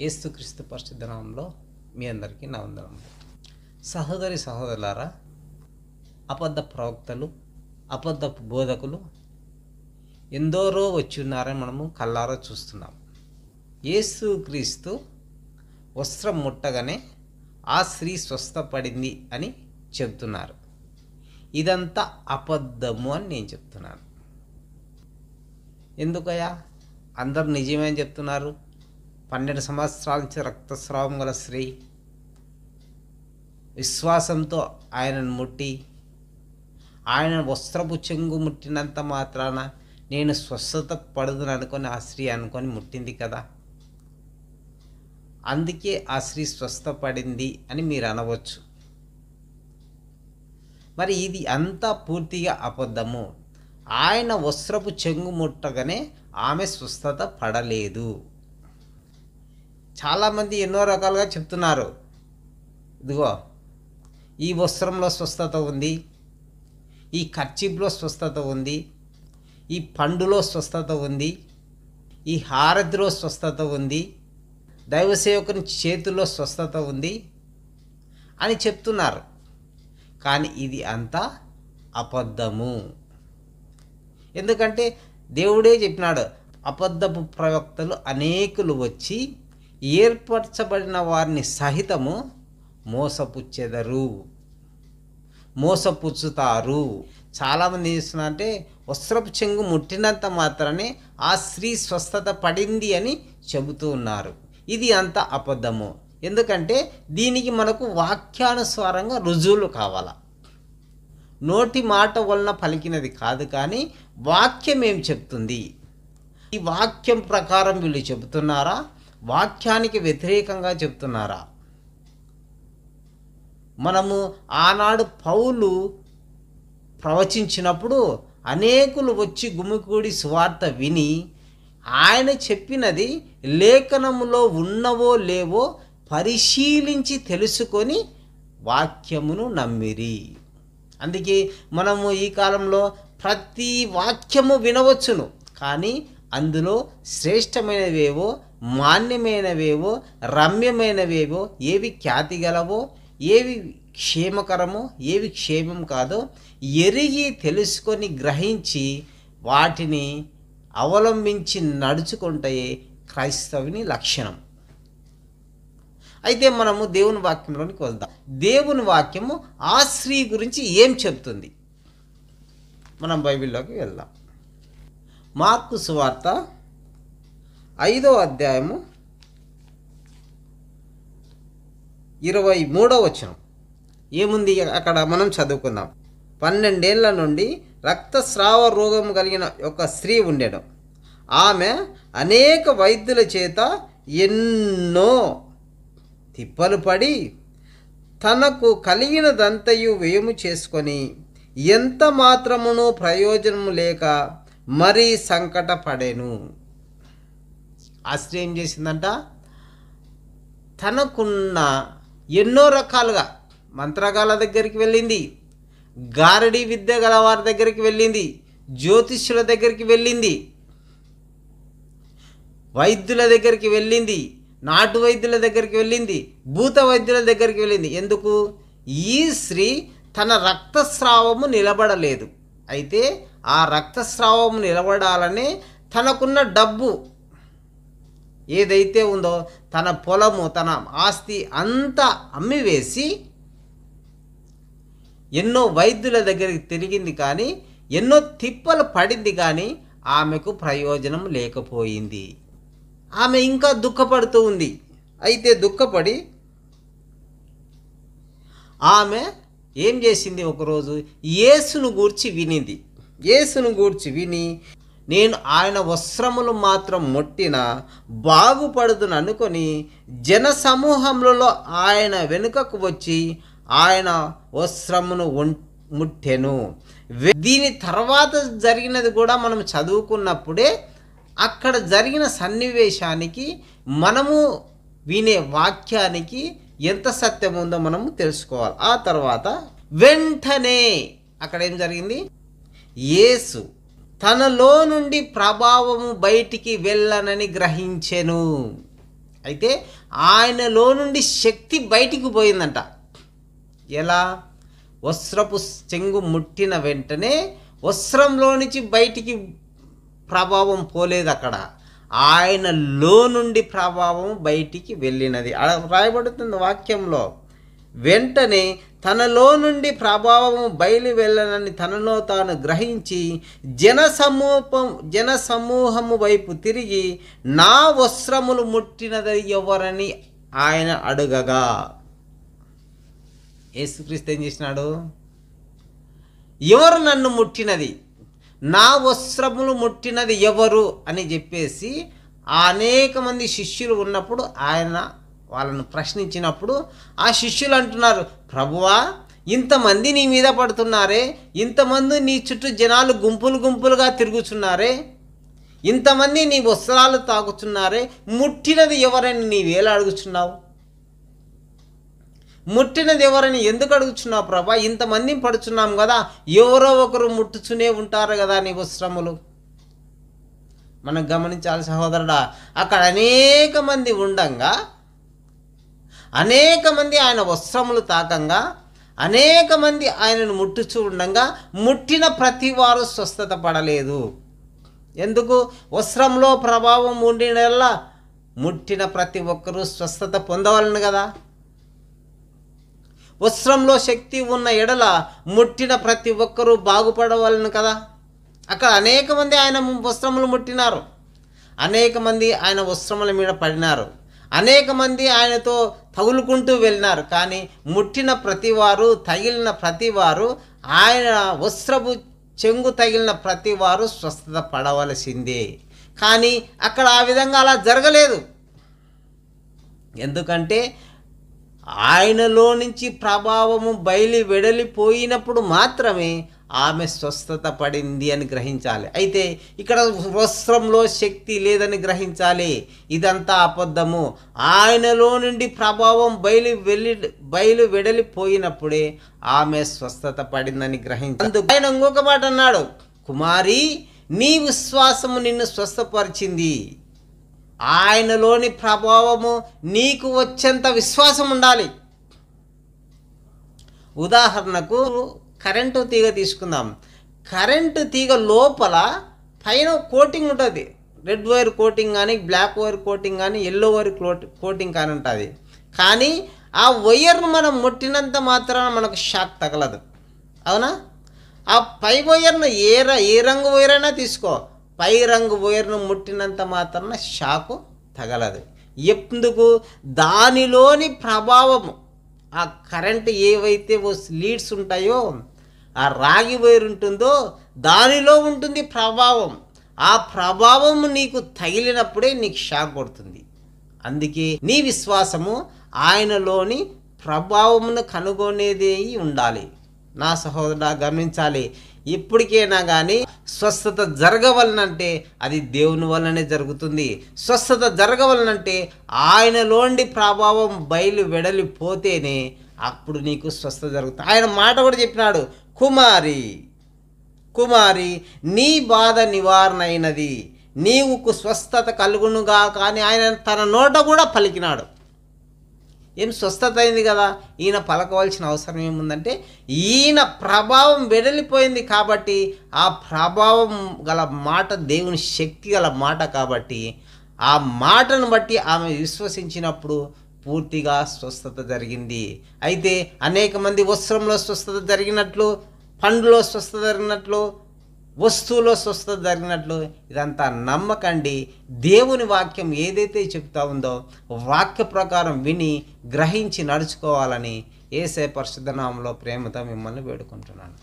యేసుక్రీస్తు పరిశుద్ధ నామములో మీ అందరికీ నా వందనములు. సహోదరి సహోదరులారా, అబద్ధ ప్రవక్తలు, అబద్ధపు బోధకులు ఎందరో వచ్చి ఉన్నారని మనము కళ్ళారా చూస్తున్నాం. యేసుక్రీస్తు వస్త్రం ముట్టగానే ఆ స్త్రీ స్వస్థపడింది అని చెబుతున్నారు. ఇదంతా అబద్ధము అని నేను చెప్తున్నాను. ఎందుకయ్యా అందరు నిజమే అని చెప్తున్నారు? 12 సంవత్సరాల నుంచి రక్తస్రావం గల స్త్రీ విశ్వాసంతో ఆయనను ముట్టి, ఆయన వస్త్రపు చెంగు ముట్టినంత మాత్రాన నేను స్వస్థత పడుదును అనుకొని ఆ స్త్రీ అనుకొని ముట్టింది కదా, అందుకే ఆ స్త్రీ స్వస్థపడింది అని మీరు అనవచ్చు. మరి ఇది అంతా పూర్తిగా అబద్ధము. ఆయన వస్త్రపు చెంగు ముట్టగానే ఆమె స్వస్థత పడలేదు. చాలామంది ఎన్నో రకాలుగా చెప్తున్నారు. ఇదిగో ఈ వస్త్రంలో స్వస్థత ఉంది, ఈ కర్చీఫ్లో స్వస్థత ఉంది, ఈ పండులో స్వస్థత ఉంది, ఈ హారతిలో స్వస్థత ఉంది, దైవ సేవకుని చేతుల్లో స్వస్థత ఉంది అని చెప్తున్నారు. కానీ ఇది అంతా అబద్ధము. ఎందుకంటే దేవుడే చెప్పినాడు, అబద్ధపు ప్రవక్తలు అనేకులు వచ్చి ఏర్పరచబడిన వారిని సహితము మోసపుచ్చుతారు. చాలామంది ఏం చేస్తున్నారంటే వస్త్రపు చెంగు ముట్టినంత మాత్రమే ఆ స్త్రీ స్వస్థత పడింది అని చెబుతూ ఉన్నారు. ఇది అంత అబద్ధము. ఎందుకంటే దీనికి మనకు వాక్యానుసారంగా రుజువులు కావాలా. నోటి మాట వలన పలికినది కాదు, కానీ వాక్యం ఏం చెప్తుంది, ఈ వాక్యం ప్రకారం వీళ్ళు చెబుతున్నారా, వాక్యానికి వ్యతిరేకంగా చెప్తున్నారా? మనము ఆనాడు పౌలు ప్రవచించినప్పుడు అనేకులు వచ్చి గుమికూడి సువార్త విని ఆయన చెప్పినది లేఖనములో ఉన్నవో లేవో పరిశీలించి తెలుసుకొని వాక్యమును నమ్మిరి. అందుకే మనము ఈ కాలంలో ప్రతి వాక్యము వినవచ్చును, కానీ అందులో శ్రేష్టమైనవేవో, మాన్యమైనవేవో, రమ్యమైనవేవో, ఏవి ఖ్యాతి గలవో, ఏవి క్షేమకరమో, ఏవి క్షేమం కాదో ఎరిగి తెలుసుకొని గ్రహించి వాటిని అవలంబించి నడుచుకుంటే క్రైస్తవుని లక్షణం. అయితే మనము దేవుని వాక్యంలోనికి వద్దాం. దేవుని వాక్యము ఆ స్త్రీ గురించి ఏం చెప్తుంది? మనం బైబిల్లోకి వెళ్దాం. మార్కు సువార్త 5వ అధ్యాయము 23వ వచనం ఏముంది అక్కడ మనం చదువుకుందాం. 12 ఏళ్ల నుండి రక్తస్రావ రోగం కలిగిన ఒక స్త్రీ ఉండెను. ఆమె అనేక వైద్యుల చేత ఎన్నో తిప్పలు పడి తనకు కలిగినదంతయు వ్యయము చేసుకొని ఎంత మాత్రమును ప్రయోజనము లేక మరీ సంకటపడెను. ఆ స్త్రీ ఏం చేసిందంట? తనకున్న ఎన్నో రకాలుగా మంత్రగాల దగ్గరికి వెళ్ళింది, గారడీ విద్య గల వారి దగ్గరికి వెళ్ళింది, జ్యోతిష్యుల దగ్గరికి వెళ్ళింది, వైద్యుల దగ్గరికి వెళ్ళింది, నాటు వైద్యుల దగ్గరికి వెళ్ళింది, భూత వైద్యుల దగ్గరికి వెళ్ళింది. ఎందుకు? ఈ స్త్రీ తన రక్తస్రావము నిలబడలేదు. అయితే ఆ రక్తస్రావము నిలబడాలని తనకున్న డబ్బు ఏదైతే ఉందో, తన పొలము, తన ఆస్తి అంతా అమ్మివేసి ఎన్నో వైద్యుల దగ్గరికి తిరిగింది, కానీ ఎన్నో తిప్పలు పడింది, కానీ ఆమెకు ప్రయోజనం లేకపోయింది. ఆమె ఇంకా దుఃఖపడుతూ ఉంది. అయితే దుఃఖపడి ఆమె ఏం చేసింది? ఒకరోజు యేసును గూర్చి వినింది. యేసును గూర్చి విని, నేను ఆయన వస్త్రములు మాత్రం ముట్టిన బాగుపడుదును అనుకొని జన సమూహంలో ఆయన వెనుకకు వచ్చి ఆయన వస్త్రమును ముట్టెను. దీని తర్వాత జరిగినది కూడా మనం చదువుకున్నప్పుడే అక్కడ జరిగిన సన్నివేశానికి, మనము వినే వాక్యానికి ఎంత సత్యం ఉందో మనము తెలుసుకోవాలి. ఆ తర్వాత వెంటనే అక్కడ ఏం జరిగింది? యేసు తనలో నుండి ప్రభావము బయటికి వెళ్ళనని గ్రహించెను. అయితే ఆయనలో నుండి శక్తి బయటికి పోయిందంట. ఎలా? వస్త్రపు చెంగు ముట్టిన వెంటనే వస్త్రంలో నుంచి బయటికి ప్రభావం పోలేదు, అక్కడ ఆయనలో నుండి ప్రభావం బయటికి వెళ్ళినది. రాయబడుతుంది వాక్యంలో, వెంటనే తనలో నుండి ప్రభావము బయలు వెళ్ళనని తనలో తాను గ్రహించి జనసమూహము వైపు తిరిగి నా వస్త్రములు ముట్టినది ఎవరని ఆయన అడుగగా, యేసుక్రీస్తు ఏం చేసినాడు? ఎవరు నన్ను ముట్టినది, నా వస్త్రములు ముట్టినది ఎవరు అని చెప్పేసి అనేక మంది శిష్యులు ఉన్నప్పుడు ఆయన వాళ్ళను ప్రశ్నించినప్పుడు ఆ శిష్యులు అంటున్నారు, ప్రభువా ఇంతమంది నీ మీద పడుతున్నారే, ఇంతమంది నీ చుట్టూ జనాలు గుంపులు గుంపులుగా తిరుగుతున్నారే, ఇంతమంది నీ వస్త్రాలు తాకుతున్నారే, ముట్టినది ఎవరని నీవేలా అడుగుచున్నావు? ముట్టినది ఎవరని ఎందుకు అడుగుచున్నావు ప్రభా? ఇంతమంది పడుచున్నాం కదా, ఎవరో ఒకరు ముట్టుచునే ఉంటారు కదా నీ వస్త్రములు. మనం గమనించాలి సహోదరుడా, అక్కడ అనేక మంది ఉండంగా, అనేక మంది ఆయన వస్త్రములు తాకంగా, అనేక మంది ఆయనను ముట్టుచూ ఉండంగా ముట్టిన ప్రతి వారు స్వస్థత పడలేదు. ఎందుకు? వస్త్రంలో ప్రభావం ఉండినలా ముట్టిన ప్రతి ఒక్కరూ స్వస్థత పొందవలను కదా. వస్త్రంలో శక్తి ఉన్న ఎడల ముట్టిన ప్రతి ఒక్కరూ బాగుపడవలను కదా. అక్కడ అనేక మంది ఆయన వస్త్రములు ముట్టినారు, అనేక మంది ఆయన వస్త్రముల మీద పడినారు, అనేక మంది ఆయనతో తగులుకుంటూ వెళ్ళినారు. కానీ ముట్టిన ప్రతివారు, తగిలిన ప్రతివారు, ఆయన వస్త్రపు చెంగు తగిలిన ప్రతివారు స్వస్థత పడవలసిందే. కానీ అక్కడ ఆ విధంగా అలా జరగలేదు. ఎందుకంటే ఆయనలో నుంచి ప్రభావము బయలు వెడలిపోయినప్పుడు మాత్రమే ఆమె స్వస్థత పడింది అని గ్రహించాలి. అయితే ఇక్కడ వస్త్రంలో శక్తి లేదని గ్రహించాలి. ఇదంతా అబద్ధము. ఆయనలో నుండి ప్రభావం బయలు వెడలిపోయినప్పుడే ఆమె స్వస్థత పడిందని గ్రహించాలి. ఆయన ఇంకొక మాట అన్నాడు, కుమారి నీ విశ్వాసము నిన్ను స్వస్థపరిచింది. ఆయనలోని ప్రభావము నీకు వచ్చేంత విశ్వాసం ఉండాలి. ఉదాహరణకు కరెంటు తీగ తీసుకుందాం. కరెంటు తీగ లోపల పైన కోటింగ్ ఉంటుంది. రెడ్ వైర్ కోటింగ్ కానీ, బ్లాక్ వైర్ కోటింగ్ కానీ, ఎల్లో వైర్ కోటింగ్ కానీ ఉంటుంది. కానీ ఆ వైర్ను మనం ముట్టినంత మాత్రాన మనకు షాక్ తగలదు, అవునా? ఆ పై వైర్ను ఏ రంగు వైర్ అయినా తీసుకో, పై రంగు వైర్ను ముట్టినంత మాత్రాన షాకు తగలదు. ఎందుకు? దానిలోని ప్రభావము, ఆ కరెంటు ఏవైతే లీడ్స్ ఉంటాయో, ఆ రాగి వైర్ ఉంటుందో దానిలో ఉంటుంది ప్రభావం. ఆ ప్రభావం నీకు తగిలినప్పుడే నీకు షాక్ కొడుతుంది. అందుకే నీ విశ్వాసము ఆయనలోని ప్రభావమును కనుగొనేది ఉండాలి. నా సహోదరుడా గమనించాలి, ఇప్పటికైనా కానీ స్వస్థత జరగవలనంటే అది దేవుని వల్లనే జరుగుతుంది. స్వస్థత జరగవలనంటే ఆయనలోని ప్రభావం బయలు వెడలిపోతేనే అప్పుడు నీకు స్వస్థత జరుగుతుంది. ఆయన మాట కూడా చెప్పినాడు, కుమారి నీ బాధ నివారణ అయినది, నీవుకు స్వస్థత కలుగునుగా. కానీ ఆయన తన నోట కూడా పలికినాడు. ఏం స్వస్థత అయింది కదా, ఈయన పలకవలసిన అవసరం ఏముందంటే ఈయన ప్రభావం వెడలిపోయింది కాబట్టి, ఆ ప్రభావం గల మాట దేవుని శక్తి గల మాట కాబట్టి ఆ మాటను బట్టి ఆమె విశ్వసించినప్పుడు పూర్తిగా స్వస్థత జరిగింది. అయితే అనేక మంది వస్త్రంలో స్వస్థత జరిగినట్లు, పండ్లో స్వస్థత జరిగినట్లు, వస్తువులో స్వస్థత జరిగినట్లు ఇదంతా నమ్మకండి. దేవుని వాక్యం ఏదైతే చెప్తా ఉందో వాక్య ప్రకారం విని గ్రహించి నడుచుకోవాలని యేసయ్య పరిశుద్ధ నామములో ప్రేమతో మిమ్మల్ని వేడుకుంటున్నాను.